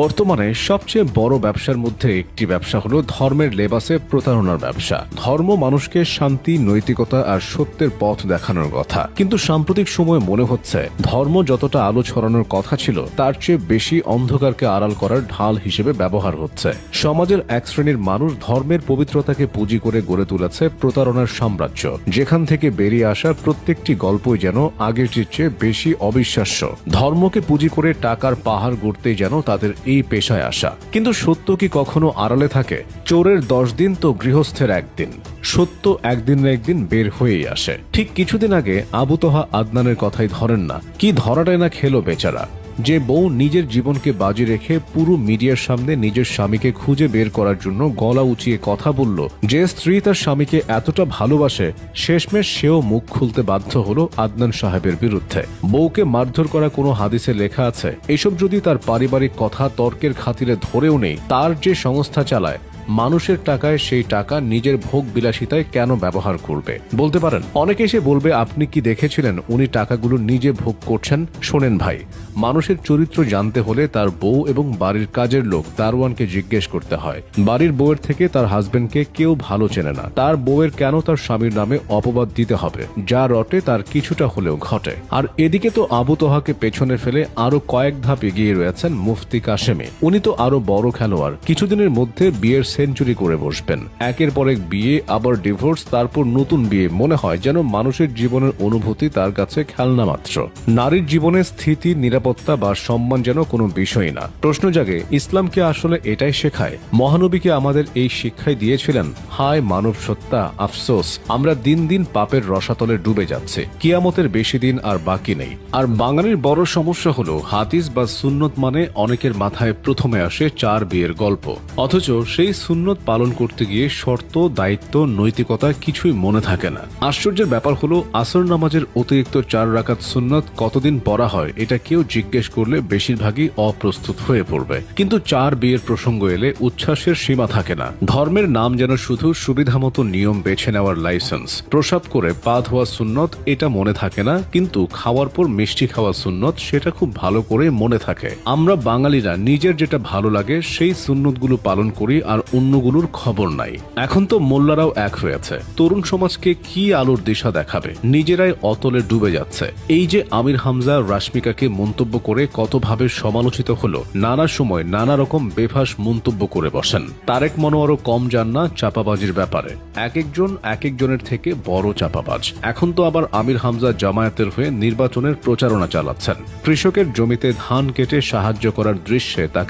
বর্তমানে সবচেয়ে বড় ব্যবসার মধ্যে একটি ব্যবসা হলো ধর্মের লেবাসে প্রতারণার ব্যবসা। ধর্ম মানুষকে শান্তি, নৈতিকতা আর সত্যের পথ দেখানোর কথা, কিন্তু সাম্প্রতিক সময়ে মনে হচ্ছে ধর্ম যতটা আলো ছড়ানোর কথা ছিল তার চেয়ে বেশি অন্ধকারকে আড়াল করার ঢাল হিসেবে ব্যবহার হচ্ছে। সমাজের এক শ্রেণীর মানুষ ধর্মের পবিত্রতাকে পুঁজি করে গড়ে তুলেছে প্রতারণার সাম্রাজ্য, যেখান থেকে বেরিয়ে আসা প্রত্যেকটি গল্পই যেন আগেরটির চেয়ে বেশি অবিশ্বাস্য। ধর্মকে পুঁজি করে টাকার পাহাড় গড়তেই যেন তাদের এই পেশায় আসা। কিন্তু সত্য কি কখনো আড়ালে থাকে? চোরের 10 দিন তো গৃহস্থের একদিন। সত্য একদিন না একদিন বের হয়েই আসে। ঠিক কিছুদিন আগে আবু তোহা আদনানের কথাই ধরেন না, কি ধরাটাই না খেলো বেচারা। যে বউ নিজের জীবনকে বাজি রেখে পুরো মিডিয়ার সামনে নিজের স্বামীকে খুঁজে বের করার জন্য গলা উঁচিয়ে কথা বলল, যে স্ত্রী তার স্বামীকে এতটা ভালোবাসে, শেষমেশ সেও মুখ খুলতে বাধ্য হলো আদনান সাহেবের বিরুদ্ধে। বউকে মারধর করা কোনো হাদিসে লেখা আছে? এসব যদি তার পারিবারিক কথা তর্কের খাতিরে ধরেও নেই, তার যে সংস্থা চালায় মানুষের টাকায়, সেই টাকা নিজের ভোগ বিলাসিতায় কেন ব্যবহার করবে? বলতে পারেন, অনেকে এসে বলবে, আপনি কি দেখেছিলেন উনি টাকাগুলো নিজে ভোগ করছেন? শোনেন ভাই, মানুষের চরিত্র জানতে হলে তার বউ এবং বাড়ির কাজের লোক দারোয়ানকে জিজ্ঞেস করতে হয়। বাড়ির বউয়ের থেকে তার হাজবেন্ডকে কেউ ভালো চেনে না। তার বউয়ের কেন তার স্বামীর নামে অপবাদ দিতে হবে? যা রটে তার কিছুটা হলেও ঘটে। আর এদিকে তো আবু তোহাকে পেছনে ফেলে আরো কয়েক ধাপ এগিয়ে রয়েছেন মুফতি কাশেমি। উনি তো আরো বড় খেলোয়াড়। কিছুদিনের মধ্যে বিয়ের সেঞ্চুরি করে বসবেন। একের পর এক বিয়ে, আবার ডিভোর্স, তারপর নতুন বিয়ে। মনে হয় যেন মানুষের জীবনের অনুভূতি তার কাছে খেলনা মাত্র। নারীর জীবনে স্থিতি, নিরাপত্তা বা সম্মান যেন কোনো বিষয় না। প্রশ্ন জাগে, ইসলামকে আসলে এটাই শেখায়? মহানবীকে আমাদের এই শিক্ষাই দিয়েছিলেন? হায় মানব সত্তা, আফসোস, আমরা দিন দিন পাপের রসাতলে ডুবে যাচ্ছে। কিয়ামতের বেশি দিন আর বাকি নেই। আর বাঙালির বড় সমস্যা হলো, হাদিস বা সুন্নত মানে অনেকের মাথায় প্রথমে আসে 4 বিয়ের গল্প, অথচ সেই সুন্নত পালন করতে গিয়ে শর্ত, দায়িত্ব, নৈতিকতা কিছুই মনে থাকে না। আশ্চর্যের ব্যাপার হলো, আসর নামাজের অতিরিক্ত 4 রাকাত সুন্নত কতদিন পড়া হয় এটা কেউ জিজ্ঞেস করলে বেশিরভাগই অপ্রস্তুত হয়ে পড়বে। কিন্তু 4 বিয়ের প্রসঙ্গ এলে উচ্ছ্বাসের সীমা থাকে না। ধর্মের নাম যেন শুধু সুবিধামতো নিয়ম বেছে নেওয়ার লাইসেন্স। প্রসাব করে পা ধোয়া সুন্নত, এটা মনে থাকে না, কিন্তু খাওয়ার পর মিষ্টি খাওয়া সুন্নত, সেটা খুব ভালো করে মনে থাকে। আমরা বাঙালিরা নিজের যেটা ভালো লাগে সেই সুন্নতগুলো পালন করি, আর অন্যগুলোর খবর নাই। এখন তো মোল্লারাও এক হয়েছে। তরুণ সমাজকে কি আলোর দিশা দেখাবে? নিজেরাই অতলে ডুবে যাচ্ছে। এই যে আমির হামজা রাশমিকাকে মন্তব্য করে কতভাবে সমালোচিত হলো, নানা সময় নানা রকম বেফাস মন্তব্য করে বসেন। তারেক মনোয়ারও কম যান না চাপাবাজির ব্যাপারে। এক একজনের থেকে বড় চাপাবাজ। এখন তো আবার আমির হামজা জামায়াতের হয়ে নির্বাচনের প্রচারণা চালাচ্ছেন। কৃষকের জমিতে ধান কেটে সাহায্য করার দৃশ্যে তাকে